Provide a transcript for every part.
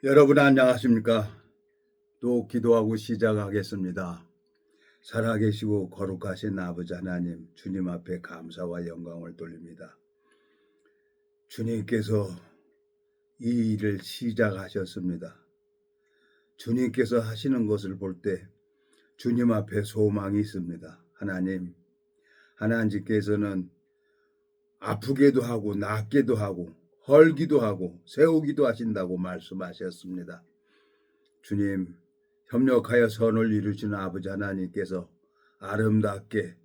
여러분 안녕하십니까? 또 기도하고 시작하겠습니다. 살아계시고 거룩하신 아버지 하나님, 주님 앞에 감사와 영광을 돌립니다. 주님께서 이 일을 시작하셨습니다. 주님께서 하시는 것을 볼 때 주님 앞에 소망이 있습니다. 하나님께서는 아프게도 하고 낫게도 하고 헐기도 하고 세우기도 하신다고 말씀하셨습니다. 주님, 협력하여 선을 이루시는 아버지 하나님께서 아름답게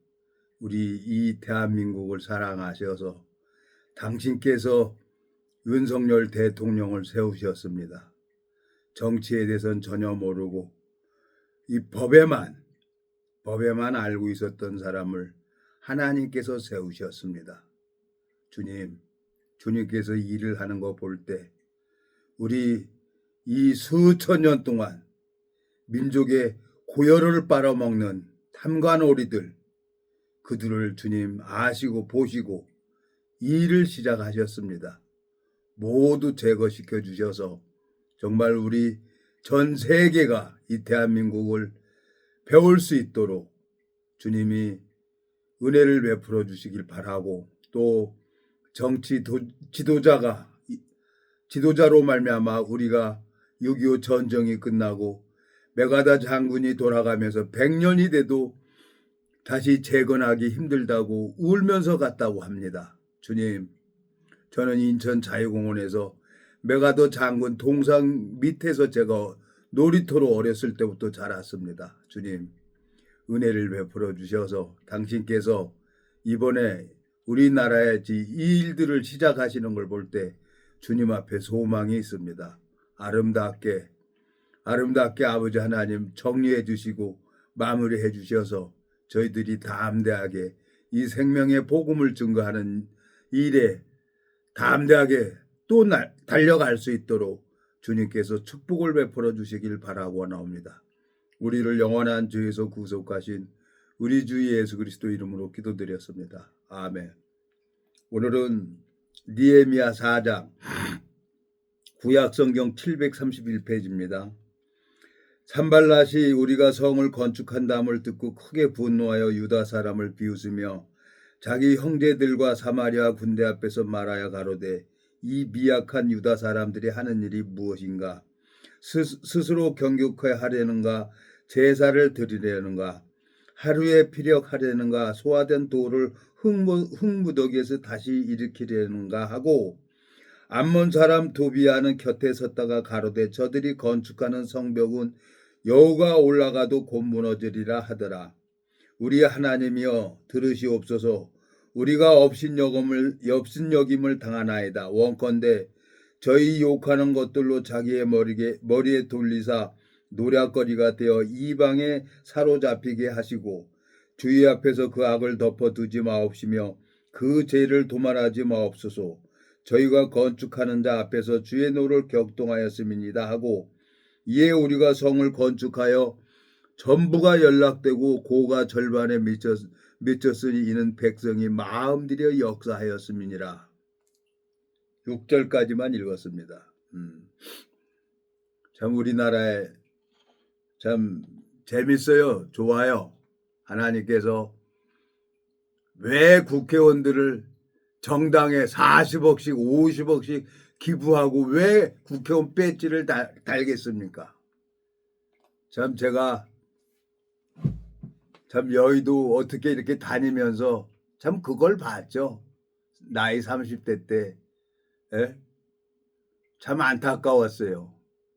우리 이 대한민국을 사랑하셔서 당신께서 윤석열 대통령을 세우셨습니다. 정치에 대해서는 전혀 모르고 이 법에만 알고 있었던 사람을 하나님께서 세우셨습니다. 주님께서 일을 하는 거 볼 때 우리 이 수천 년 동안 민족의 고열을 빨아먹는 탐관오리들, 그들을 주님 아시고 보시고 일을 시작하셨습니다. 모두 제거시켜 주셔서 정말 우리 전 세계가 이 대한민국을 배울 수 있도록 주님이 은혜를 베풀어 주시길 바라고, 또 정치 지도자로 말미암아 우리가 6.25 전쟁이 끝나고 메가다 장군이 돌아가면서 100년이 돼도 다시 재건하기 힘들다고 울면서 갔다고 합니다. 주님, 저는 인천 자유공원에서 메가더 장군 동상 밑에서 제가 놀이터로 어렸을 때부터 자랐습니다. 주님, 은혜를 베풀어 주셔서 당신께서 이번에 우리나라의 이 일들을 시작하시는 걸 볼 때 주님 앞에 소망이 있습니다. 아름답게 아버지 하나님 정리해 주시고 마무리해 주셔서 저희들이 담대하게 이 생명의 복음을 증거하는 일에 담대하게 또 달려갈 수 있도록 주님께서 축복을 베풀어 주시길 바라고 나옵니다. 우리를 영원한 죄에서 구속하신 우리 주 예수 그리스도 이름으로 기도드렸습니다. 아멘. 오늘은 느헤미야 4장 구약성경 731페이지입니다. 산발랏이 우리가 성을 건축한다함을 듣고 크게 분노하여 유다 사람을 비웃으며 자기 형제들과 사마리아 군대 앞에서 말하여 가로되 이 미약한 유다 사람들이 하는 일이 무엇인가? 스스로 경격해 하려는가? 제사를 드리려는가? 하루에 피력하려는가? 소화된 돌을 흙무더기에서 다시 일으키려는가 하고, 암몬 사람 도비아는 곁에 섰다가 가로되 저들이 건축하는 성벽은 여호가 올라가도 곧 무너지리라 하더라. 우리 하나님이여 들으시옵소서. 우리가 업신여김을 당하나이다. 원컨대 저희 욕하는 것들로 자기의 머리에 돌리사 노략거리가 되어 이방에 사로잡히게 하시고 주의 앞에서 그 악을 덮어두지 마옵시며 그 죄를 도말하지 마옵소서. 저희가 건축하는 자 앞에서 주의 노를 격동하였음이니이다 하고, 이에 우리가 성을 건축하여 전부가 연락되고 고가 절반에 미쳤으니 이는 백성이 마음들여 역사하였음이니라. 6절까지만 읽었습니다. 참 우리나라에 참 재밌어요. 좋아요. 하나님께서 왜 국회의원들을 정당에 40억씩 50억씩 기부하고 왜 국회의원 배지를 달겠습니까? 참 제가 참 여의도 어떻게 이렇게 다니면서 참 그걸 봤죠. 나이 30대 때. 예? 참 안타까웠어요.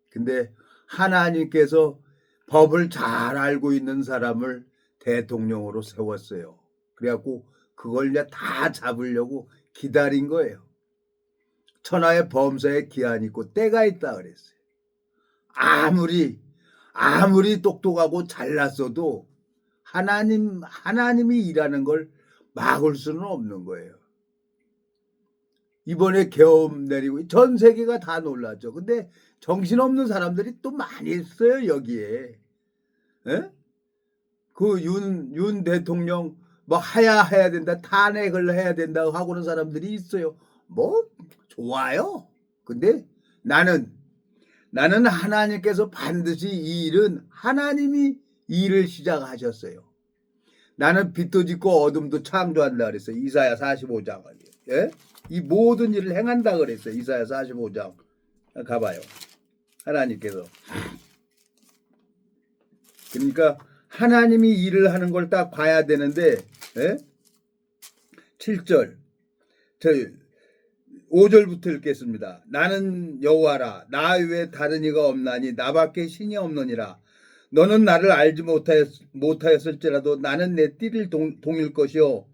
근데 하나님께서 법을 잘 알고 있는 사람을 대통령으로 세웠어요. 그래갖고 그걸 이제 다 잡으려고 기다린 거예요. 천하의 범사에 기한이 있고 때가 있다 그랬어요. 아무리 똑똑하고 잘났어도 하나님이 일하는 걸 막을 수는 없는 거예요. 이번에 계엄 내리고 전 세계가 다 놀랐죠. 근데 정신없는 사람들이 또 많이 있어요, 여기에. 에? 그 윤 대통령 뭐 해야 된다, 탄핵을 해야 된다고 하고는 사람들이 있어요. 뭐 좋아요. 근데 나는 나는 하나님께서 반드시 이 일은 하나님이 이 일을 시작하셨어요. 나는 빛도 짓고 어둠도 창조한다 그랬어요. 이사야 45장. 예? 이 모든 일을 행한다 그랬어요. 이사야 45장. 가봐요. 하나님께서. 그러니까 하나님이 일을 하는 걸 딱 봐야 되는데, 예? 7절. 5절부터 읽겠습니다. 나는 여호와라. 나 외에 다른 이가 없나니 나밖에 신이 없느니라. 너는 나를 알지 못하였을지라도 나는 내 띠를 동일 것이요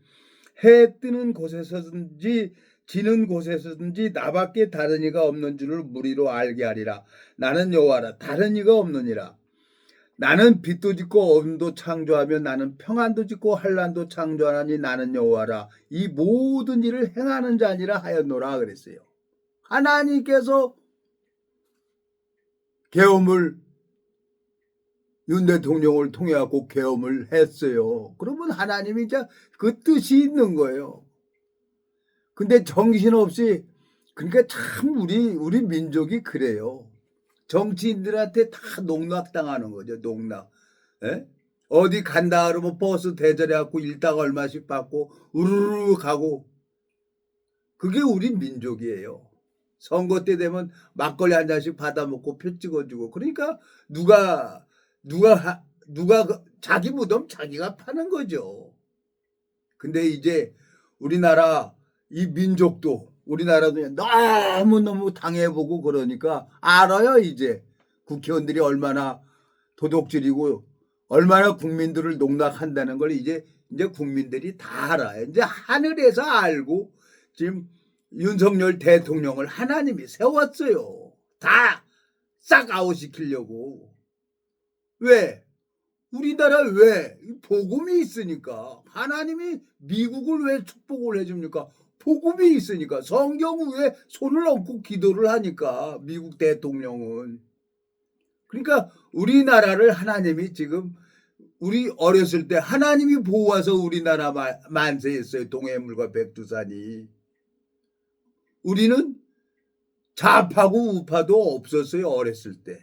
해 뜨는 곳에서든지 지는 곳에서든지 나밖에 다른 이가 없는 줄을 무리로 알게 하리라. 나는 여호와라. 다른 이가 없느니라. 나는 빛도 짓고 어둠도 창조하며 나는 평안도 짓고 환난도 창조하나니 나는 여호와라. 이 모든 일을 행하는 자니라 하였노라 그랬어요. 하나님께서 계엄을 윤 대통령을 통해 갖고 계엄을 했어요. 그러면 하나님이 이제 그 뜻이 있는 거예요. 근데 정신없이, 그러니까 참 우리 민족이 그래요. 정치인들한테 다 농락당하는 거죠. 농락. 에? 어디 간다 그러면 버스 대절해갖고 일당 얼마씩 받고 우르르 가고. 그게 우리 민족이에요. 선거 때 되면 막걸리 한 잔씩 받아먹고 표 찍어주고. 그러니까 누가 자기 무덤 자기가 파는 거죠. 근데 이제 우리나라 이 민족도 우리나라도 너무너무 당해보고 그러니까 알아요. 이제 국회의원들이 얼마나 도둑질이고 얼마나 국민들을 농락한다는 걸 이제 국민들이 다 알아요. 이제 하늘에서 알고 지금 윤석열 대통령을 하나님이 세웠어요. 다 싹 아웃시키려고. 왜? 우리나라 왜? 복음이 있으니까. 하나님이 미국을 왜 축복을 해줍니까? 복음이 있으니까. 성경 위에 손을 얹고 기도를 하니까 미국 대통령은. 그러니까 우리나라를 하나님이 지금 우리 어렸을 때 하나님이 보호해서 우리나라 만세했어요. 동해물과 백두산이. 우리는 좌파고 우파도 없었어요. 어렸을 때.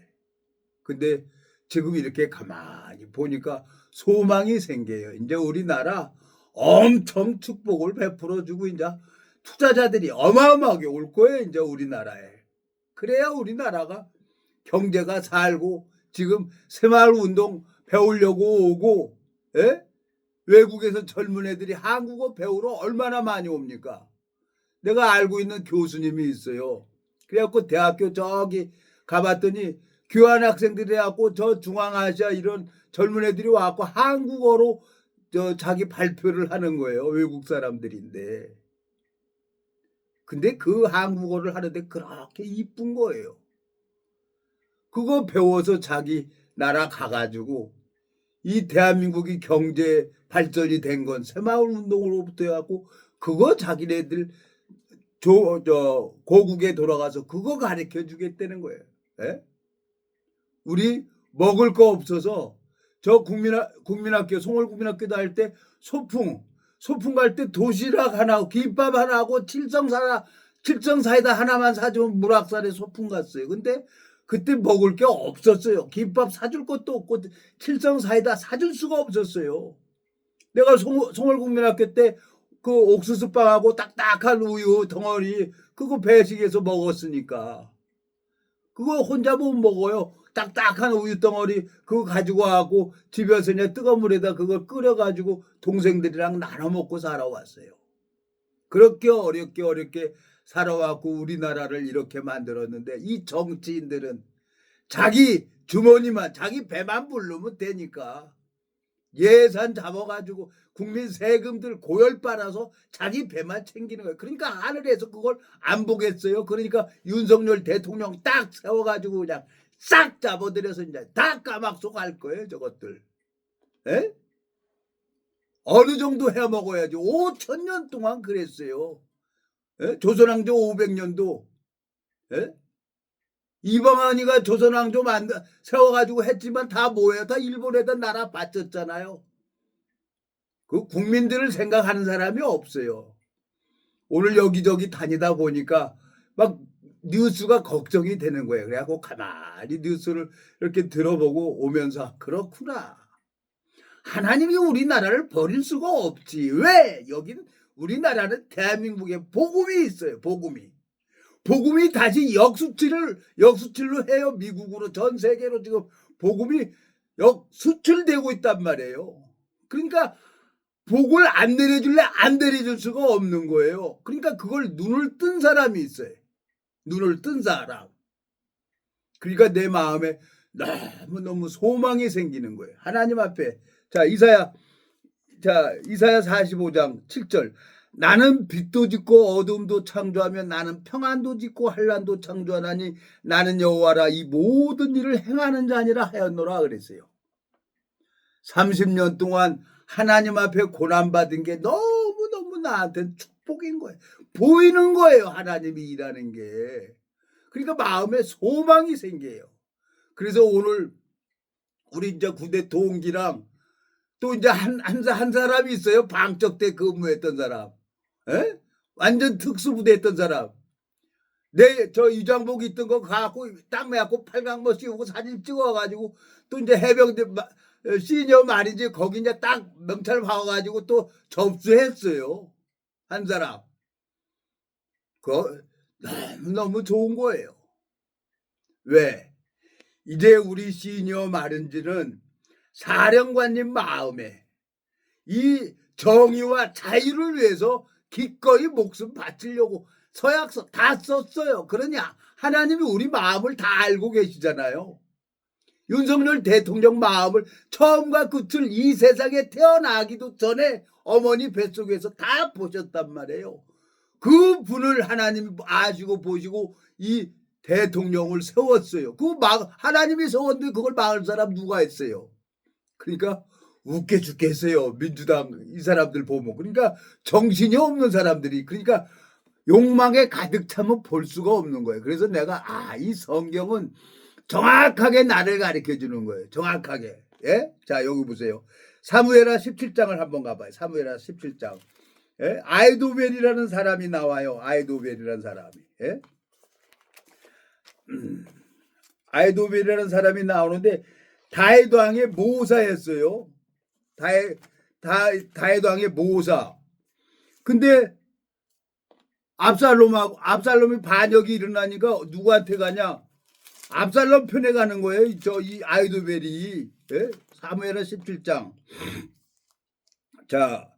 근데 지금 이렇게 가만히 보니까 소망이 생겨요. 이제 우리나라 엄청 축복을 베풀어주고 이제 투자자들이 어마어마하게 올 거예요. 이제 우리나라에. 그래야 우리나라가 경제가 살고 지금 새마을 운동 배우려고 오고, 예? 외국에서 젊은 애들이 한국어 배우러 얼마나 많이 옵니까? 내가 알고 있는 교수님이 있어요. 그래갖고 대학교 저기 가봤더니 교환학생들이 갖고 저 중앙아시아 이런 젊은 애들이 와갖고 한국어로 자기 발표를 하는 거예요. 외국 사람들인데. 근데 그 한국어를 하는데 그렇게 이쁜 거예요. 그거 배워서 자기 나라 가가지고 이 대한민국이 경제 발전이 된 건 새마을 운동으로부터 해갖고 그거 자기네들 고국에 돌아가서 그거 가르쳐 주겠다는 거예요. 예? 우리 먹을 거 없어서 저 국민학교 송월국민학교 다닐 때 소풍 갈 때 도시락 하나 김밥 하나 하고 칠성사이다 하나만 사주면 물악산에 소풍 갔어요. 근데 그때 먹을 게 없었어요. 김밥 사줄 것도 없고 칠성사이다 사줄 수가 없었어요. 내가 송월국민학교 때 그 옥수수빵하고 딱딱한 우유 덩어리 그거 배식해서 먹었으니까 그거 혼자 못 먹어요. 딱딱한 우유 덩어리 그거 가지고 와갖고 집에서 그냥 뜨거운 물에다 그걸 끓여가지고 동생들이랑 나눠 먹고 살아왔어요. 그렇게 어렵게 살아왔고 우리나라를 이렇게 만들었는데 이 정치인들은 자기 주머니만 자기 배만 부르면 되니까 예산 잡아가지고 국민 세금들 고열 빨아서 자기 배만 챙기는 거예요. 그러니까 하늘에서 그걸 안 보겠어요. 그러니까 윤석열 대통령 딱 세워가지고 그냥 싹 잡아들여서 이제 다 까막소 갈 거예요. 저것들. 에? 어느 정도 해먹어야지. 5,000년 동안 그랬어요. 에? 조선왕조 500년도. 에? 이방원이가 조선왕조 세워가지고 했지만 다 뭐예요? 다 일본에다 나라 바쳤잖아요. 그 국민들을 생각하는 사람이 없어요. 오늘 여기저기 다니다 보니까 막 뉴스가 걱정이 되는 거예요. 그래갖고 가만히 뉴스를 이렇게 들어보고 오면서 그렇구나. 하나님이 우리나라를 버릴 수가 없지. 왜? 여기는 우리나라는 대한민국에 복음이 있어요. 복음이 다시 역수출로 해요. 미국으로 전 세계로 지금 복음이 역수출되고 있단 말이에요. 그러니까 복을 안 내려줄래 안 내려줄 수가 없는 거예요. 그러니까 그걸 눈을 뜬 사람이 있어요. 눈을 뜬 사람. 그러니까 내 마음에 너무 소망이 생기는 거예요. 하나님 앞에. 자, 이사야 45장 7절. 나는 빛도 짓고 어둠도 창조하며 나는 평안도 짓고 환난도 창조하나니 나는 여호와라. 이 모든 일을 행하는 자니라 하였노라 그랬어요. 30년 동안 하나님 앞에 고난받은 게 너무너무 나한테는 축복인 거예요. 보이는 거예요. 하나님이 일하는 게. 그러니까 마음에 소망이 생겨요. 그래서 오늘 우리 이제 군대 동기랑 또 이제 한 사람이 있어요. 방적대 근무했던 사람. 에? 완전 특수부대 했던 사람. 저 유장복 있던 거 갖고 딱 매갖고 팔강모 씌우고 사진 찍어가지고 또 이제 해병대 시니어 말이지 거기 이제 딱 명찰 박아가지고 또 접수했어요. 한 사람. 너무 좋은 거예요. 왜? 이제 우리 시니어 마른지는 사령관님 마음에 이 정의와 자유를 위해서 기꺼이 목숨 바치려고 서약서 다 썼어요. 그러냐? 하나님이 우리 마음을 다 알고 계시잖아요. 윤석열 대통령 마음을 처음과 끝을 이 세상에 태어나기도 전에 어머니 뱃속에서 다 보셨단 말이에요. 그 분을 하나님이 아시고 보시고 이 대통령을 세웠어요. 하나님이 세웠는데 그걸 막을 사람 누가 했어요? 그러니까 웃겨 죽겠어요. 민주당 이 사람들 보면. 그러니까 정신이 없는 사람들이. 그러니까 욕망에 가득 차면 볼 수가 없는 거예요. 그래서 내가 이 성경은 정확하게 나를 가르쳐 주는 거예요. 정확하게. 예? 자, 여기 보세요. 사무엘하 17장을 한번 가봐요. 사무엘하 17장. 예? 아이도벨이라는 사람이 나와요. 아이도벨이라는 사람이. 예? 아이도벨이라는 사람이 나오는데 다윗 왕의 모사였어요. 다윗 왕의 모사. 근데 압살롬이 반역이 일어나니까 누구한테 가냐? 압살롬 편에 가는 거예요. 이 아이도벨이. 예? 사무엘하 17장. 자,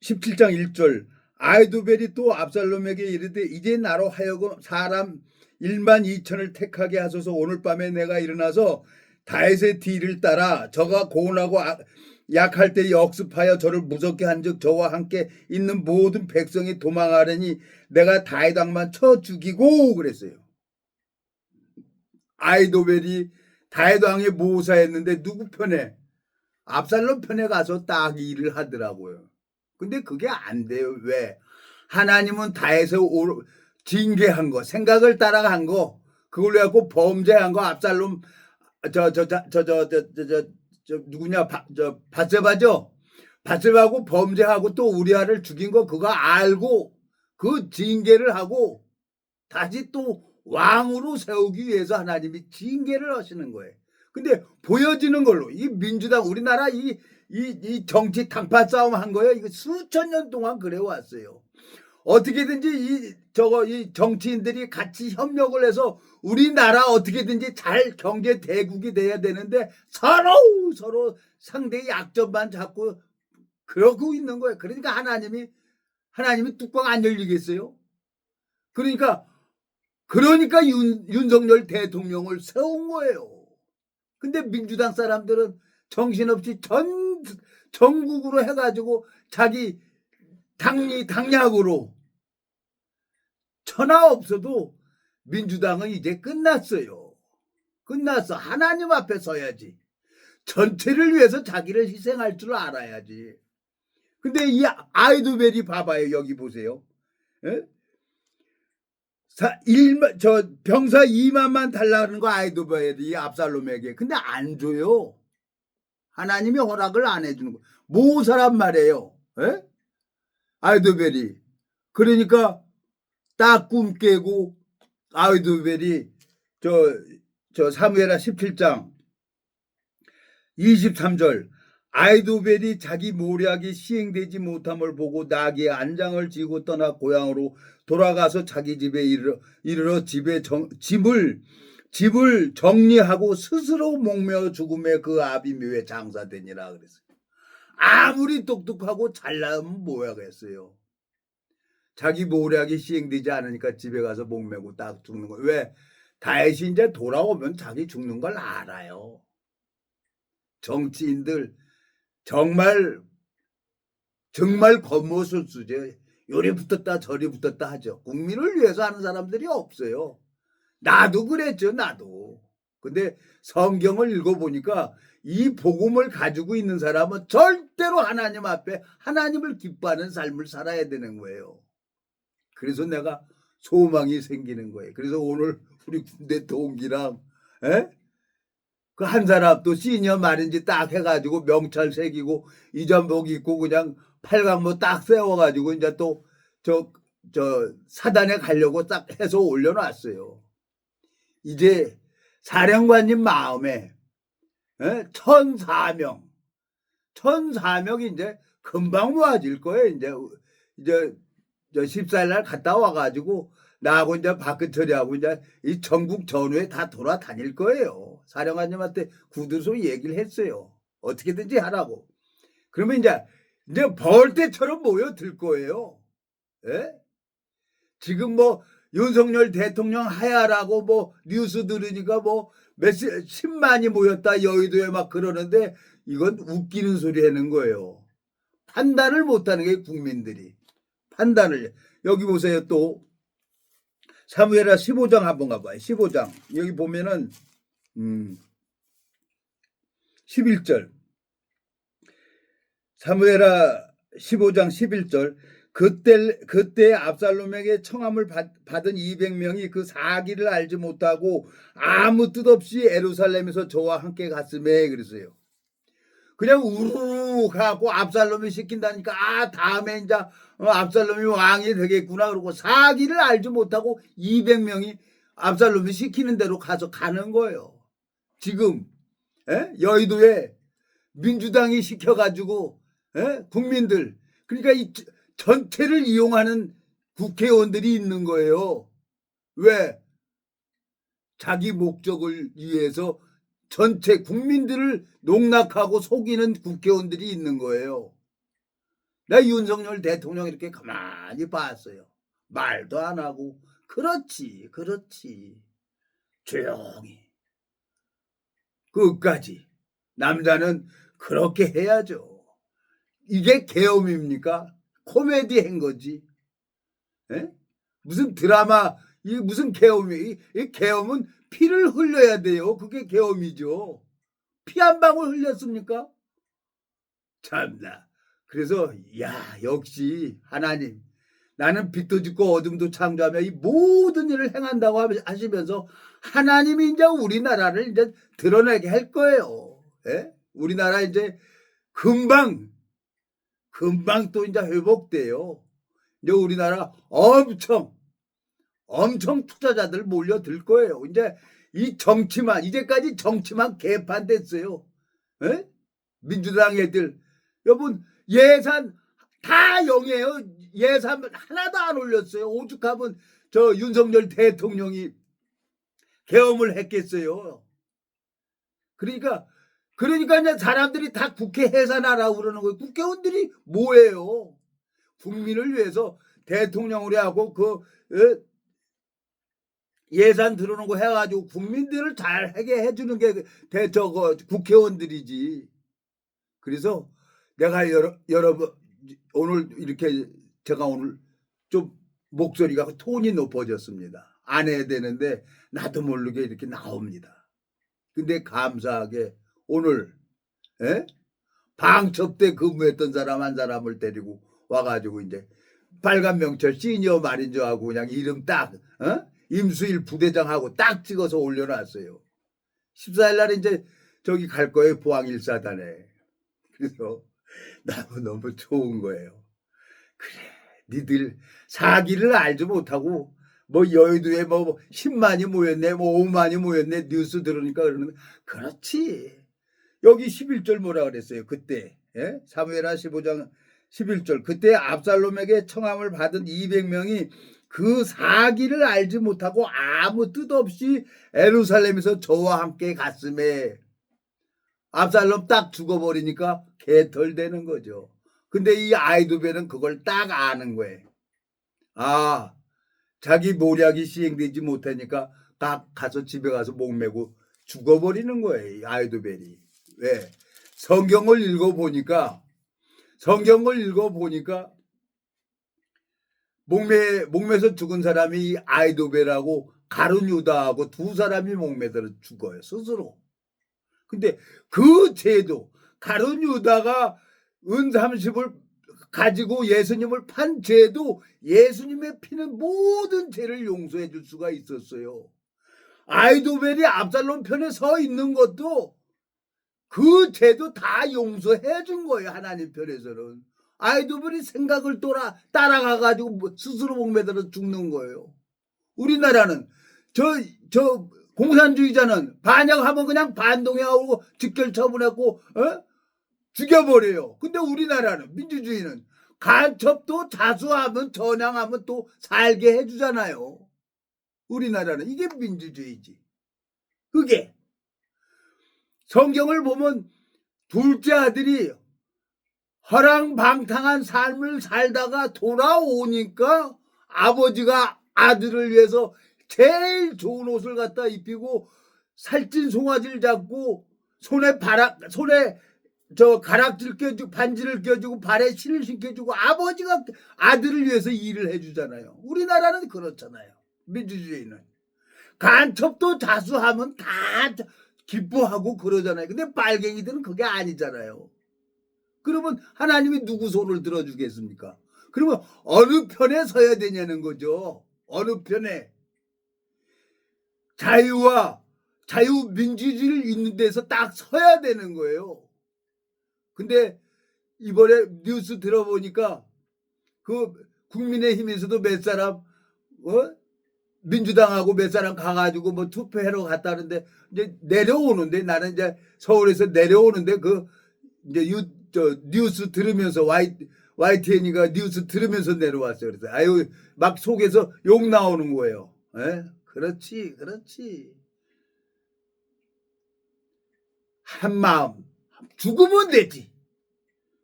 17장 1절. 아이도벨이 또 압살롬에게 이르되 이제 나로 하여금 사람 12,000을 택하게 하소서. 오늘 밤에 내가 일어나서 다윗의 뒤를 따라 저가 고운하고 약할 때 역습하여 저를 무섭게 한즉 저와 함께 있는 모든 백성이 도망하려니 내가 다윗 왕만 쳐 죽이고 그랬어요. 아이도벨이 다윗 왕의 모사였는데 누구 편에? 압살롬 편에 가서 딱 일을 하더라고요. 근데 그게 안 돼요. 왜? 하나님은 다윗을 징계한 거, 생각을 따라간 거, 그걸로 해갖고 범죄한 거, 압살롬 누구냐? 바세바죠? 바세바하고 범죄하고 또 우리아를 죽인 거 그거 알고 그 징계를 하고 다시 또 왕으로 세우기 위해서 하나님이 징계를 하시는 거예요. 근데 보여지는 걸로 이 민주당 우리나라 이 정치 당파 싸움 한 거예요. 이거 수천 년 동안 그래 왔어요. 어떻게든지 이 정치인들이 같이 협력을 해서 우리나라 어떻게든지 잘 경제 대국이 돼야 되는데 서로 상대의 약점만 잡고 그러고 있는 거예요. 그러니까 하나님이 뚜껑 안 열리겠어요? 그러니까 윤석열 대통령을 세운 거예요. 근데 민주당 사람들은 정신없이 전국으로 해가지고 자기 당약으로 천하 없어도 민주당은 이제 끝났어요. 끝났어. 하나님 앞에 서야지. 전체를 위해서 자기를 희생할 줄 알아야지. 근데 이 아이도벨이 봐봐요. 여기 보세요. 에? 병사 2만만 달라는 거 아이도벨이 압살롬에게. 근데 안 줘요. 하나님이 허락을 안 해주는 거. 모사란 말이에요. 에? 아이도벨이. 그러니까 딱 꿈 깨고 아이도벨이 저 사무엘하 17장 23절 아이도벨이 자기 모략이 시행되지 못함을 보고 나귀의 안장을 지고 떠나 고향으로 돌아가서 자기 집에 이르러 집을 정리하고 스스로 목매어 죽음에 그 아비묘에 장사되니라 그랬어요. 아무리 똑똑하고 잘나면 뭐야겠어요. 자기 모략이 시행되지 않으니까 집에 가서 목매고 딱 죽는 거예요. 왜? 다윗이 이제 돌아오면 자기 죽는 걸 알아요. 정치인들 정말 겉모술수죠. 요리 붙었다 저리 붙었다 하죠. 국민을 위해서 하는 사람들이 없어요. 나도 그랬죠. 나도. 근데 성경을 읽어보니까 이 복음을 가지고 있는 사람은 절대로 하나님 앞에 하나님을 기뻐하는 삶을 살아야 되는 거예요. 그래서 내가 소망이 생기는 거예요. 그래서 오늘 우리 군대 동기랑 그 한 사람 또 시니어 말인지 딱 해가지고 명찰 새기고 이전복 입고 그냥 팔강모 딱 세워가지고 이제 또 저 사단에 가려고 딱 해서 올려놨어요. 이제 사령관님 마음에 1,004명 이제 금방 모아질 거예요. 이제 저 14일 날 갔다 와가지고 나하고 이제 박근철이하고 이제 이 전국 전후에 다 돌아다닐 거예요. 사령관님한테 구두소 얘기를 했어요. 어떻게든지 하라고. 그러면 이제 벌떼처럼 모여들 거예요. 예? 지금 뭐 윤석열 대통령 하야라고 뭐 뉴스 들으니까 뭐 몇십 10만이 모였다 여의도에 막 그러는데 이건 웃기는 소리 하는 거예요. 판단을 못하는 게 국민들이. 판단을. 여기 보세요. 또 사무엘하 15장 한번 가봐요. 15장 여기 보면은 11절 사무엘하 15장 11절 그때 압살롬에게 청함을 받은 200명이 그 사기를 알지 못하고 아무 뜻 없이 예루살렘에서 저와 함께 갔음에 그랬어요. 그냥 우르르 가고 압살롬이 시킨다니까 다음에 이제 압살롬이 왕이 되겠구나 그러고 사기를 알지 못하고 200명이 압살롬이 시키는 대로 가서 가는 거예요. 지금 여의도에 민주당이 시켜가지고 국민들 그러니까 이 전체를 이용하는 국회의원들이 있는 거예요. 왜? 자기 목적을 위해서 전체 국민들을 농락하고 속이는 국회의원들이 있는 거예요. 나 윤석열 대통령 이렇게 가만히 봤어요. 말도 안 하고 그렇지 조용히 끝까지 남자는 그렇게 해야죠. 이게 계엄입니까? 코미디 한 거지. 무슨 드라마 이게 무슨 계엄이 이 계엄은 피를 흘려야 돼요. 그게 계엄이죠. 피 한 방울 흘렸습니까? 참나. 그래서 역시 하나님 나는 빛도 짓고 어둠도 창조하며 이 모든 일을 행한다고 하시면서 하나님이 이제 우리나라를 이제 드러내게 할 거예요. 우리나라 이제 금방 또 이제 회복돼요. 이제 우리나라 엄청 투자자들 몰려들 거예요. 이제 이제까지 정치만 개판됐어요. 민주당 애들 여러분 예산 다 0이에요. 예산 하나도 안 올렸어요. 오죽하면 저 윤석열 대통령이 계엄을 했겠어요. 그러니까 이제 사람들이 다 국회 해산하라고 그러는 거예요. 국회의원들이 뭐예요? 국민을 위해서 대통령으로 하고 예산 들어오는 거 해가지고 국민들을 잘 하게 해주는 게 국회의원들이지. 그래서 내가 여러분 오늘 이렇게 제가 오늘 좀 목소리가 톤이 높아졌습니다. 안 해야 되는데 나도 모르게 이렇게 나옵니다. 근데 감사하게 오늘 방첩대 근무했던 사람 한 사람을 데리고 와가지고 이제 빨간 명철 시니어 말인 줄 알고 그냥 이름 딱 임수일 부대장하고 딱 찍어서 올려놨어요. 14일 날 이제 저기 갈 거예요. 포항 1사단에. 그래서 너무 좋은 거예요. 그래 니들 사기를 알지 못하고 뭐 여의도에 뭐 10만이 모였네, 뭐 5만이 모였네 뉴스 들으니까 그러는. 그렇지. 여기 11절 뭐라 그랬어요 그때? 예? 사무엘하 15장 11절. 그때 압살롬에게 청함을 받은 200명이 그 사기를 알지 못하고 아무 뜻 없이 예루살렘에서 저와 함께 갔음에 압살롬 딱 죽어버리니까 개털되는 거죠. 근데 이 아히도벨은 그걸 딱 아는 거예요. 아, 자기 모략이 시행되지 못하니까 딱 가서 집에 가서 목매고 죽어버리는 거예요. 이 아히도벨이. 왜? 성경을 읽어보니까 목매서 죽은 사람이 아히도벨하고 가룟 유다하고 두 사람이 목매들어 죽어요. 스스로. 근데 그 죄도 가룟 유다가 은 30을 가지고 예수님을 판 죄도 예수님의 피는 모든 죄를 용서해 줄 수가 있었어요. 아히도벨이 압살롬 편에 서 있는 것도 그 죄도 다 용서해 준 거예요. 하나님 편에서는. 아히도벨이 생각을 따라가가지고 스스로 목매들어 죽는 거예요. 우리나라는 저 공산주의자는 반역하면 그냥 반동해하고 직결 처분하고 죽여버려요. 근데 우리나라는 민주주의는 간첩도 자수하면 전향하면 또 살게 해주잖아요. 우리나라는 이게 민주주의지. 그게 성경을 보면 둘째 아들이 허랑방탕한 삶을 살다가 돌아오니까 아버지가 아들을 위해서 제일 좋은 옷을 갖다 입히고 살찐 송아지를 잡고 손에 가락질 껴주고 반지를 껴주고 발에 신을 신겨주고 아버지가 아들을 위해서 일을 해주잖아요. 우리나라는 그렇잖아요. 민주주의는 간첩도 자수하면 다 기뻐하고 그러잖아요. 근데 빨갱이들은 그게 아니잖아요. 그러면 하나님이 누구 손을 들어주겠습니까? 그러면 어느 편에 서야 되냐는 거죠. 어느 편에. 자유민주주의를 있는 데서 딱 서야 되는 거예요. 근데 이번에 뉴스 들어보니까 그 국민의힘에서도 몇 사람 민주당하고 몇 사람 가가지고 뭐 투표하러 갔다는데 이제 내려오는데 나는 이제 서울에서 내려오는데 그 이제 뉴스 들으면서 YTN이가 뉴스 들으면서 내려왔어요. 그래서 아유 막 속에서 욕 나오는 거예요. 에? 그렇지. 한 마음 죽으면 되지.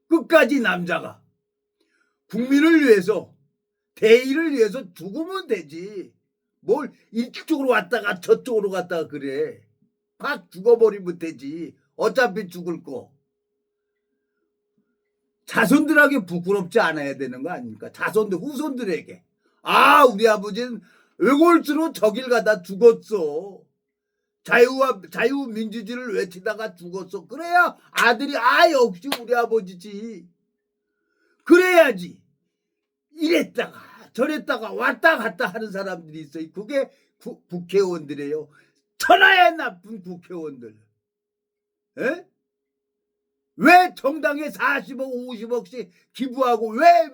끝까지 남자가 국민을 위해서 대의를 위해서 죽으면 되지. 뭘 이쪽으로 왔다가 저쪽으로 갔다가 그래. 확 죽어버리면 되지. 어차피 죽을 거. 자손들에게 부끄럽지 않아야 되는 거 아닙니까? 후손들에게. 아, 우리 아버지는 외골수로 저길 가다 죽었어. 자유민주주의를 외치다가 죽었어. 그래야 아들이 역시 우리 아버지지. 그래야지. 이랬다가 저랬다가 왔다 갔다 하는 사람들이 있어요. 그게 국회의원들이에요. 천하의 나쁜 국회의원들. 에? 왜 정당에 40억 50억씩 기부하고 왜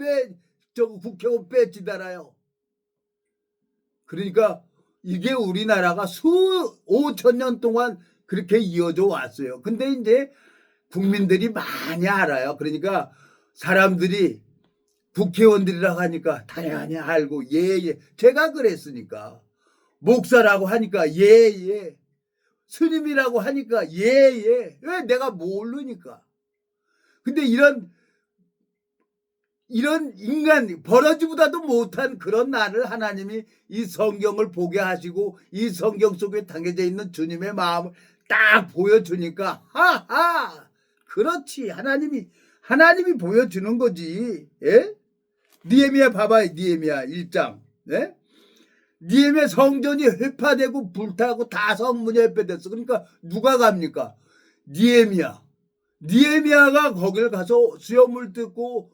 국회의원 배지 달아요? 그러니까 이게 우리나라가 5,000년 동안 그렇게 이어져 왔어요. 근데 이제 국민들이 많이 알아요. 그러니까 사람들이 국회의원들이라고 하니까 당연히 알고 예. 제가 그랬으니까. 목사라고 하니까 예. 스님이라고 하니까 예. 왜 내가 모르니까. 근데 이런 인간 버러지보다도 못한 그런 나를 하나님이 이 성경을 보게 하시고 이 성경 속에 담겨져 있는 주님의 마음을 딱 보여주니까 하하 그렇지 하나님이 보여주는 거지. 예? 느헤미야 봐봐요. 느헤미야 1장. 예? 느헤미야 성전이 회파되고 불타고 다 성문이 회파됐어. 그러니까 누가 갑니까? 느헤미야가 거기를 가서 수염을 뜯고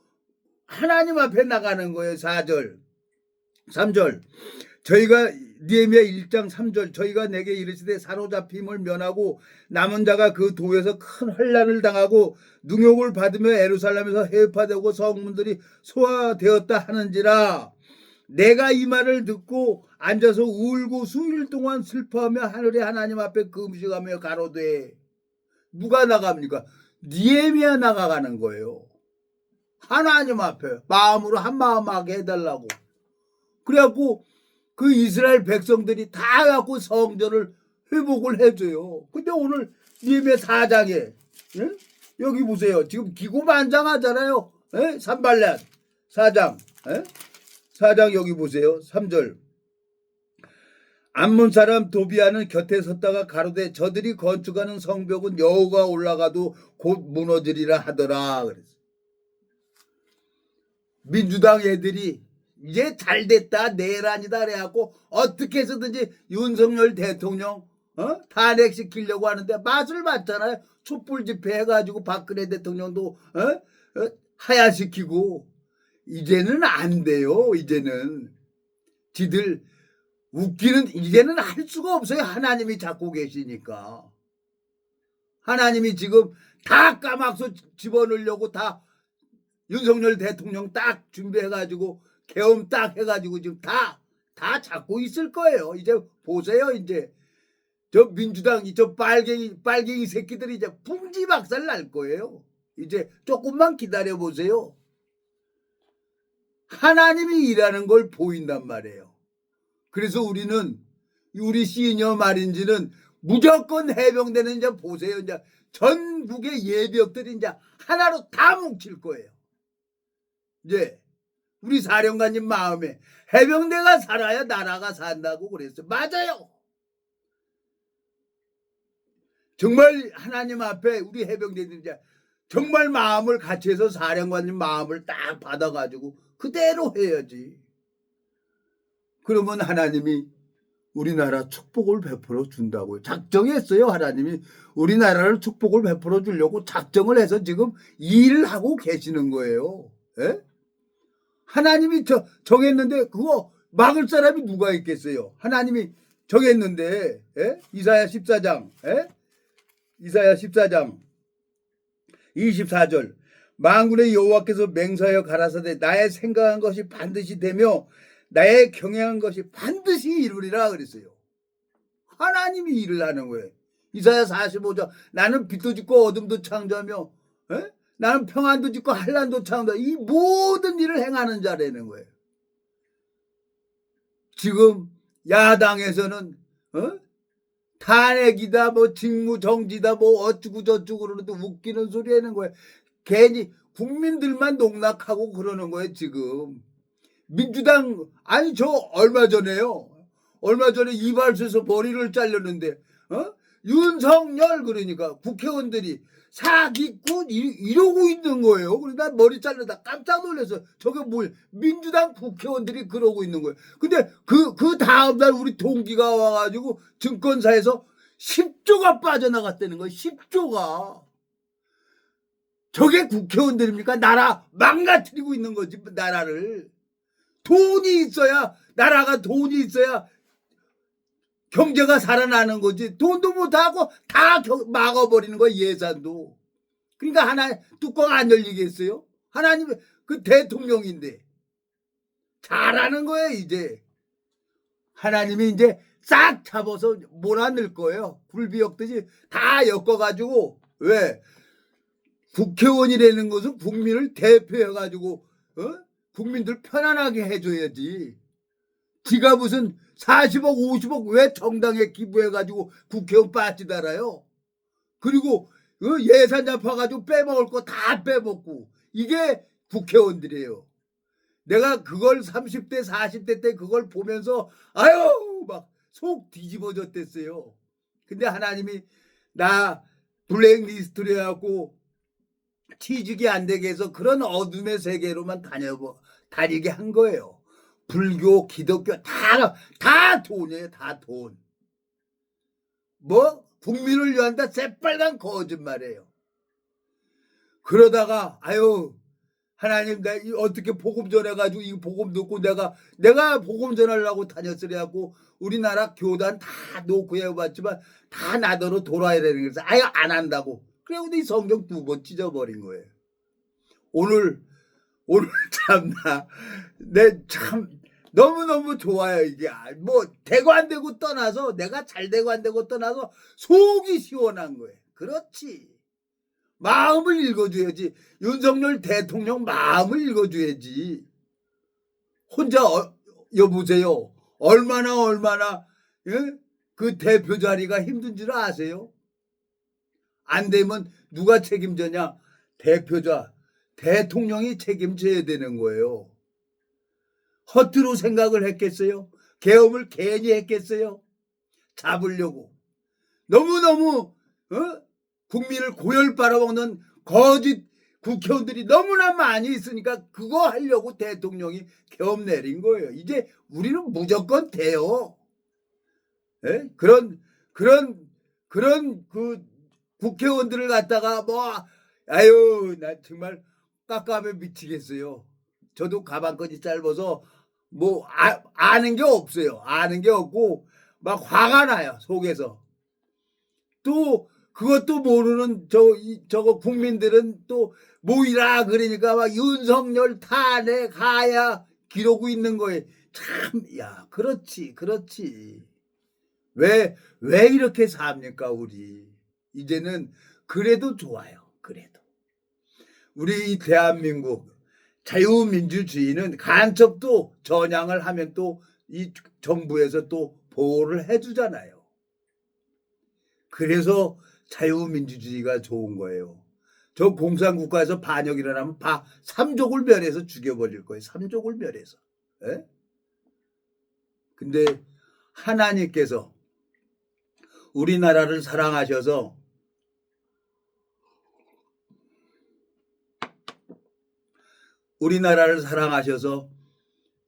하나님 앞에 나가는 거예요. 4절 3절 저희가 느헤미야 1장 3절 저희가 내게 이르시되 사로잡힘을 면하고 남은 자가 그 도에서 큰 환난을 당하고 능욕을 받으며 예루살렘에서 해파되고 성문들이 소화되었다 하는지라 내가 이 말을 듣고 앉아서 울고 수일 동안 슬퍼하며 하늘의 하나님 앞에 금식하며 가로되 누가 나갑니까? 느헤미야 나가가는 거예요. 하나님 앞에 마음으로 한마음하게 해달라고. 그래갖고 그 이스라엘 백성들이 다 갖고 성전을 회복을 해줘요. 근데 오늘 느헤미야 4장에 여기 보세요. 지금 기고만장하잖아요. 산발랏 4장 4장 여기 보세요. 3절 암몬 사람 도비아는 곁에 섰다가 가로되 저들이 건축하는 성벽은 여호가 올라가도 곧 무너지리라 하더라. 그랬어요. 민주당 애들이 이제 잘됐다 내란이다 그래갖고 어떻게 해서든지 윤석열 대통령 탄핵시키려고 하는데 맛을 봤잖아요. 촛불 집회 해가지고 박근혜 대통령도 하야시키고 이제는 안 돼요. 이제는 지들 웃기는 이제는 할 수가 없어요. 하나님이 잡고 계시니까. 하나님이 지금 다 까막서 집어넣으려고 다 윤석열 대통령 딱 준비해가지고 계엄 딱 해가지고 지금 다 잡고 있을 거예요. 이제 보세요. 이제 저 민주당 저 빨갱이 새끼들이 이제 풍지박살 날 거예요. 이제 조금만 기다려 보세요. 하나님이 일하는 걸 보인단 말이에요. 그래서 우리는 우리 시니어 마린즈는 무조건 해병대는 이제 보세요. 이제 전국의 예비역들이 이제 하나로 다 뭉칠 거예요. 이제 우리 사령관님 마음에 해병대가 살아야 나라가 산다고 그랬어요. 맞아요. 정말 하나님 앞에 우리 해병대들이 이제 정말 마음을 같이 해서 사령관님 마음을 딱 받아가지고 그대로 해야지. 그러면 하나님이 우리나라 축복을 베풀어 준다고요. 작정했어요. 하나님이 우리나라를 축복을 베풀어 주려고 작정을 해서 지금 일을 하고 계시는 거예요. 에? 하나님이 정했는데 그거 막을 사람이 누가 있겠어요. 하나님이 정했는데 이사야 14장 이사야 14장 24절 만군의 여호와께서 맹세하여 가라사대 나의 생각한 것이 반드시 되며 나의 경영한 것이 반드시 이루리라 그랬어요. 하나님이 일을 하는 거예요. 이사야 45장 나는 빛도 짓고 어둠도 창조하며 나는 평안도 짓고 한란도 창조하며 이 모든 일을 행하는 자라는 거예요. 지금 야당에서는 탄핵이다 뭐 직무정지다 뭐 어쩌고 저쩌고 그러는데 웃기는 소리 하는 거예요. 괜히 국민들만 농락하고 그러는 거예요. 지금 민주당 아니 저 얼마 전에 이발소에서 머리를 잘렸는데 윤석열 그러니까 국회의원들이 사기꾼 이러고 있는 거예요. 그래서 난 머리 잘르다 깜짝 놀라서 저게 뭘 민주당 국회의원들이 그러고 있는 거예요. 근데 그 다음날 우리 동기가 와가지고 증권사에서 10조가 빠져나갔다는 거예요. 10조가. 저게 국회의원들입니까? 나라 망가뜨리고 있는 거지 나라를. 돈이 있어야 나라가 돈이 있어야 경제가 살아나는 거지. 돈도 못하고 다 막아버리는 거야 예산도. 그러니까 하나 뚜껑 안 열리겠어요? 하나님 그 대통령인데 잘하는 거예요. 이제 하나님이 이제 싹 잡아서 몰아넣을 거예요. 굴비 엮듯이 다 엮어가지고. 왜? 국회의원이라는 것은 국민을 대표해가지고 국민들 편안하게 해줘야지. 지가 무슨 40억 50억 왜 정당에 기부해가지고 국회의원 빠지달아요. 그리고 예산 잡아가지고 빼먹을 거 다 빼먹고. 이게 국회의원들이에요. 내가 그걸 30대 40대 때 그걸 보면서 아유 막 속 뒤집어졌댔어요. 근데 하나님이 나 블랙리스트로 해갖고 취직이 안 되게 해서 그런 어둠의 세계로만 다니게 한 거예요. 불교, 기독교 다 돈이에요. 다 돈. 뭐 국민을 위한다 새빨간 거짓말이에요. 그러다가 아유 하나님 어떻게 복음 전해가지고 이 복음 듣고 내가 복음 전하려고 다녔으려고 우리나라 교단 다 놓고 해봤지만 다 나더러 돌아야 되는 거죠. 아예 안 한다고. 그래고 이 성경 2번 찢어버린 거예요. 오늘 참나 내 참 너무너무 좋아요. 이게 뭐 되고 안 되고 떠나서 내가 잘 되고 안 되고 떠나서 속이 시원한 거예요. 그렇지. 마음을 읽어줘야지. 윤석열 대통령 마음을 읽어줘야지. 혼자 여보세요. 얼마나 예? 그 대표 자리가 힘든 줄 아세요? 안 되면 누가 책임져냐? 대표자 대통령이 책임져야 되는 거예요. 허투루 생각을 했겠어요? 계엄을 괜히 했겠어요? 잡으려고. 너무너무 국민을 고열 빨아먹는 거짓 국회의원들이 너무나 많이 있으니까 그거 하려고 대통령이 계엄 내린 거예요. 이제 우리는 무조건 돼요. 예? 그런 그 국회의원들을 갖다가 아유 나 정말 깝깝해 미치겠어요. 저도 가방끈이 짧아서 아는 게 없어요. 아는 게 없고 막 화가 나요 속에서. 또 그것도 모르는 저거 국민들은 또 모이라 그러니까 막 윤석열 탄핵하야 기르고 있는 거예요. 참, 야, 그렇지. 왜 이렇게 삽니까, 우리? 이제는 그래도 좋아요. 그래도. 우리 이 대한민국 자유민주주의는 간첩도 전향을 하면 또 이 정부에서 또 보호를 해주잖아요. 그래서 자유민주주의가 좋은 거예요. 저 공산국가에서 반역 일어나면 삼족을 멸해서 죽여버릴 거예요. 삼족을 멸해서. 예? 근데 하나님께서 우리나라를 사랑하셔서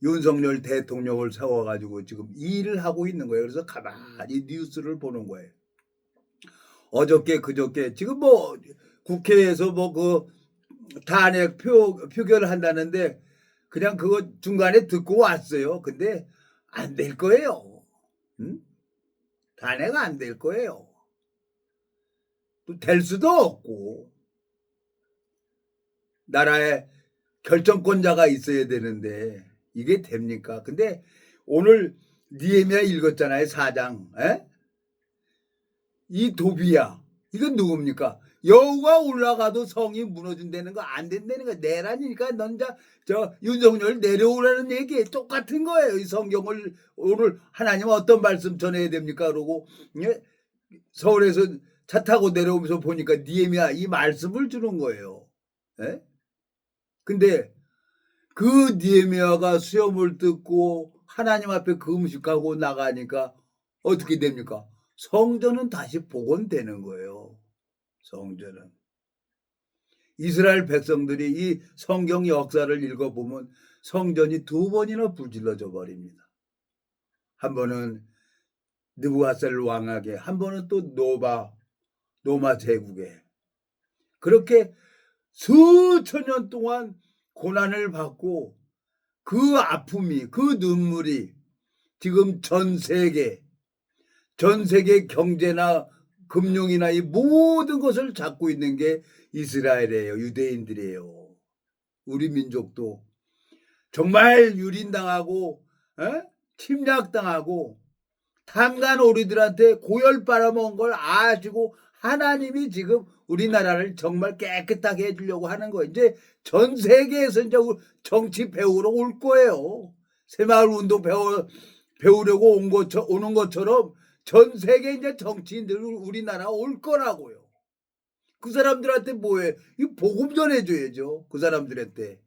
윤석열 대통령을 세워가지고 지금 일을 하고 있는 거예요. 그래서 가만히 뉴스를 보는 거예요. 어저께 그저께 지금 국회에서 그 탄핵 표결을 한다는데 그냥 그거 중간에 듣고 왔어요. 근데 안 될 거예요. 응? 탄핵 안 될 거예요. 또 될 수도 없고 나라에 결정권자가 있어야 되는데 이게 됩니까? 근데 오늘 니에미야 읽었잖아요. 4장. 에? 이 도비야. 이건 누굽니까? 여우가 올라가도 성이 무너진다는 거 안 된다는 거 내라니까 넌 저 윤석열 내려오라는 얘기 똑같은 거예요. 이 성경을 오늘 하나님 어떤 말씀 전해야 됩니까? 그러고 예? 서울에서 차 타고 내려오면서 보니까 니에미야 이 말씀을 주는 거예요. 예? 근데 그 니에미야가 수염을 뜯고 하나님 앞에 금식하고 나가니까 어떻게 됩니까? 성전은 다시 복원되는 거예요. 성전은. 이스라엘 백성들이 이 성경 역사를 읽어보면 성전이 2번이나 불질러져 버립니다. 한 번은 느부갓네살 왕에게, 한 번은 또 로마 제국에. 그렇게 수천 년 동안 고난을 받고 그 아픔이, 그 눈물이 지금 전 세계 경제나 금융이나 이 모든 것을 잡고 있는 게 이스라엘이에요. 유대인들이에요. 우리 민족도 정말 유린당하고 침략당하고 탄간 오리들한테 고열 빨아먹은 걸 아시고 하나님이 지금 우리나라를 정말 깨끗하게 해주려고 하는 거예요. 이제 전 세계에서 이제 정치 배우러 올 거예요. 새마을 운동 배우려고 오는 것처럼 전 세계 이제 정치인들 우리나라 올 거라고요. 그 사람들한테 뭐해? 이 복음 전해줘야죠. 그 사람들한테.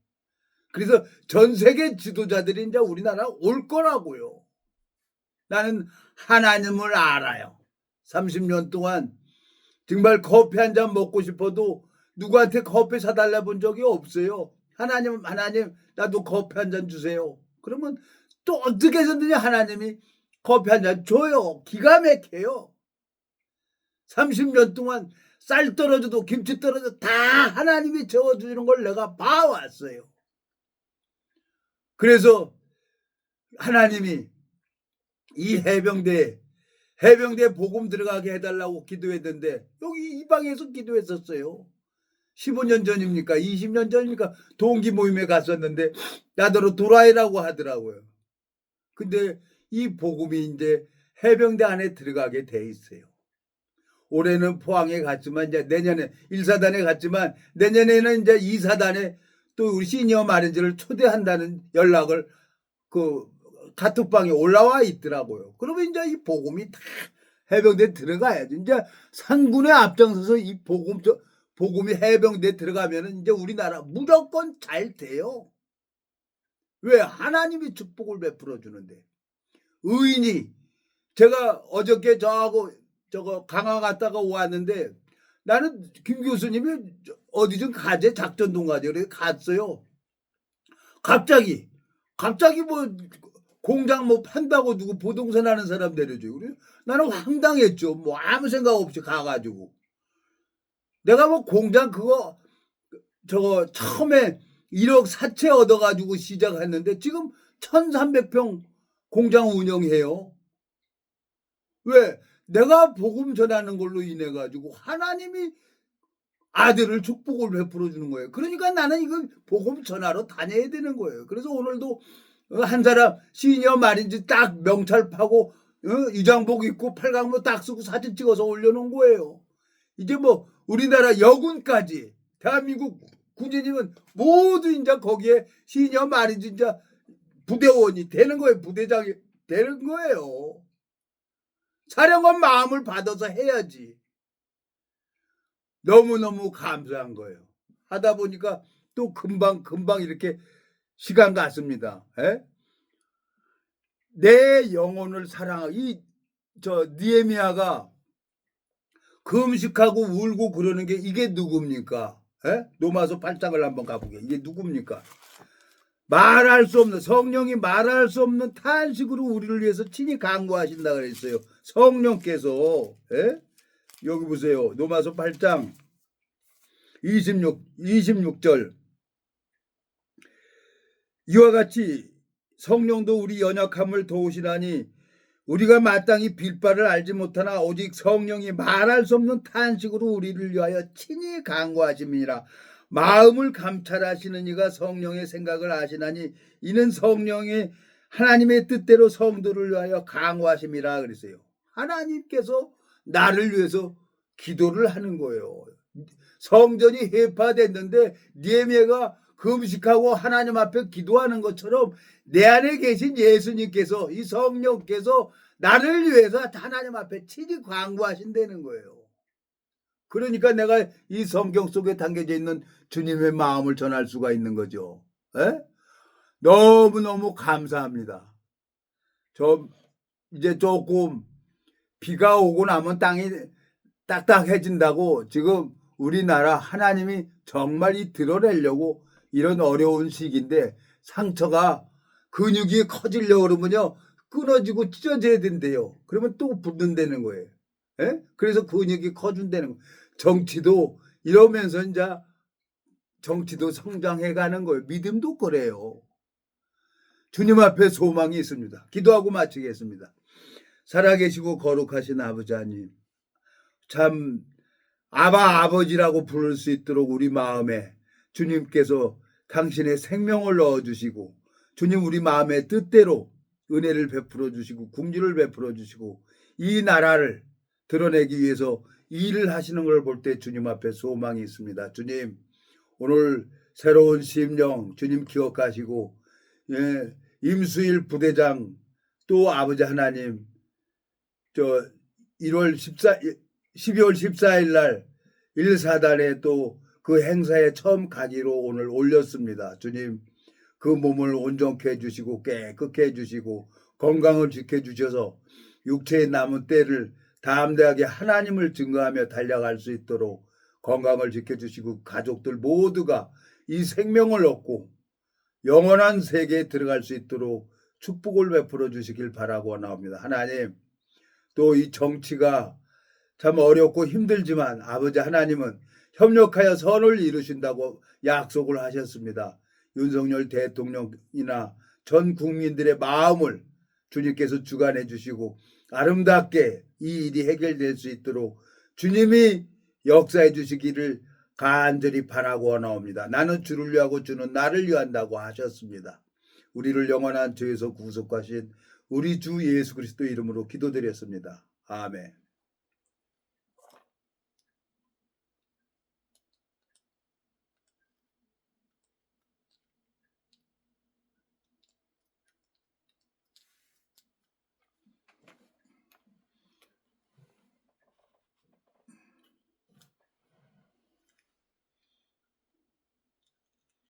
그래서 전 세계 지도자들이 이제 우리나라 올 거라고요. 나는 하나님을 알아요. 30년 동안 정말 커피 한 잔 먹고 싶어도 누구한테 커피 사달라 본 적이 없어요. 하나님 나도 커피 한 잔 주세요. 그러면 또 어떻게 해서든지 하나님이 커피 한 잔 줘요. 기가 막혀요. 30년 동안 쌀 떨어져도 김치 떨어져도 다 하나님이 저어주는 걸 내가 봐왔어요. 그래서 하나님이 이 해병대에 복음 들어가게 해달라고 기도했는데 여기 이 방에서 기도했었어요. 15년 전입니까? 20년 전입니까? 동기 모임에 갔었는데 나더러 도라이라고 하더라고요. 근데 이 복음이 이제 해병대 안에 들어가게 돼 있어요. 올해는 포항에 갔지만 이제 내년에 1사단에 갔지만 내년에는 이제 2사단에 또 우리 시니어 마린즈를 초대한다는 연락을 그 카톡방에 올라와 있더라고요. 그러면 이제 이 복음이 다 해병대 들어가야지. 이제 상군에 앞장서서 이 복음이 해병대 들어가면은 이제 우리나라 무조건 잘 돼요. 왜? 하나님이 축복을 베풀어 주는데. 의인이 제가 어저께 저거 강화 갔다가 왔는데 나는 김 교수님이 어디 좀 가재 작전동 가재 그래 갔어요. 갑자기 뭐 공장 뭐 판다고 누구 부동산 하는 사람 내려줘요. 그래 나는 황당했죠. 뭐 아무 생각 없이 가가지고 내가 뭐 공장 그거 저거 처음에 1억 사채 얻어가지고 시작했는데 지금 1300평 공장 운영해요. 왜? 내가 복음 전하는 걸로 인해 가지고 하나님이 아들을 축복을 베풀어 주는 거예요. 그러니까 나는 이거 복음 전하러 다녀야 되는 거예요. 그래서 오늘도 한 사람 시니어 마린즈 딱 명찰 파고 유장복 입고 팔강모 딱 쓰고 사진 찍어서 올려놓은 거예요. 이제 뭐 우리나라 여군까지 대한민국 군인이면 모두 이제 거기에 시니어 마린즈 이제 부대원이 되는 거예요. 부대장이 되는 거예요. 사령관 마음을 받아서 해야지. 너무너무 감사한 거예요. 하다 보니까 또 금방 이렇게 시간 갔습니다. 에? 내 영혼을 사랑하고 느헤미야가 금식하고 울고 그러는 게 이게 누굽니까? 에? 로마서 8장을 한번 가보게. 이게 누굽니까? 말할 수 없는 성령이 말할 수 없는 탄식으로 우리를 위해서 친히 간구하신다 그랬어요. 성령께서 에? 여기 보세요. 로마서 8장 26절 이와 같이 성령도 우리 연약함을 도우시나니 우리가 마땅히 빌 바를 알지 못하나 오직 성령이 말할 수 없는 탄식으로 우리를 위하여 친히 간구하심이니라. 마음을 감찰하시는 이가 성령의 생각을 아시나니 이는 성령의 하나님의 뜻대로 성도를 위하여 간구하심이라 그랬어요. 하나님께서 나를 위해서 기도를 하는 거예요. 성전이 회파됐는데 느헤미야가 금식하고 하나님 앞에 기도하는 것처럼 내 안에 계신 예수님께서 이 성령께서 나를 위해서 하나님 앞에 친히 간구하신다는 거예요. 그러니까 내가 이 성경 속에 담겨져 있는 주님의 마음을 전할 수가 있는 거죠. 에? 너무너무 감사합니다. 이제 조금 비가 오고 나면 땅이 딱딱해진다고 지금 우리나라 하나님이 정말 드러내려고 이런 어려운 시기인데 상처가 근육이 커지려고 그러면요 끊어지고 찢어져야 된대요. 그러면 또 붙는다는 거예요. 에? 그래서 근육이 커준다는 거예요. 정치도 이러면서 이제 정치도 성장해 가는 거예요. 믿음도 그래요. 주님 앞에 소망이 있습니다. 기도하고 마치겠습니다. 살아계시고 거룩하신 아버지 하나님, 참 아버지라고 부를 수 있도록 우리 마음에 주님께서 당신의 생명을 넣어주시고 주님 우리 마음의 뜻대로 은혜를 베풀어 주시고 궁유를 베풀어 주시고 이 나라를 드러내기 위해서 일을 하시는 걸 볼 때 주님 앞에 소망이 있습니다. 주님 오늘 새로운 심령 주님 기억하시고 임수일 부대장 또 아버지 하나님 12월 14일 날 1사단에 또 그 행사에 처음 가기로 오늘 올렸습니다. 주님 그 몸을 온전케 해주시고 깨끗게 해주시고 건강을 지켜주셔서 육체의 남은 때를 담대하게 하나님을 증거하며 달려갈 수 있도록 건강을 지켜주시고 가족들 모두가 이 생명을 얻고 영원한 세계에 들어갈 수 있도록 축복을 베풀어 주시길 바라고 나옵니다. 하나님 또 이 정치가 참 어렵고 힘들지만 아버지 하나님은 협력하여 선을 이루신다고 약속을 하셨습니다. 윤석열 대통령이나 전 국민들의 마음을 주님께서 주관해 주시고 아름답게 이 일이 해결될 수 있도록 주님이 역사해 주시기를 간절히 바라고 원하옵니다. 나는 주를 위하고 주는 나를 위한다고 하셨습니다. 우리를 영원한 죄에서 구속하신 우리 주 예수 그리스도 이름으로 기도드렸습니다. 아멘.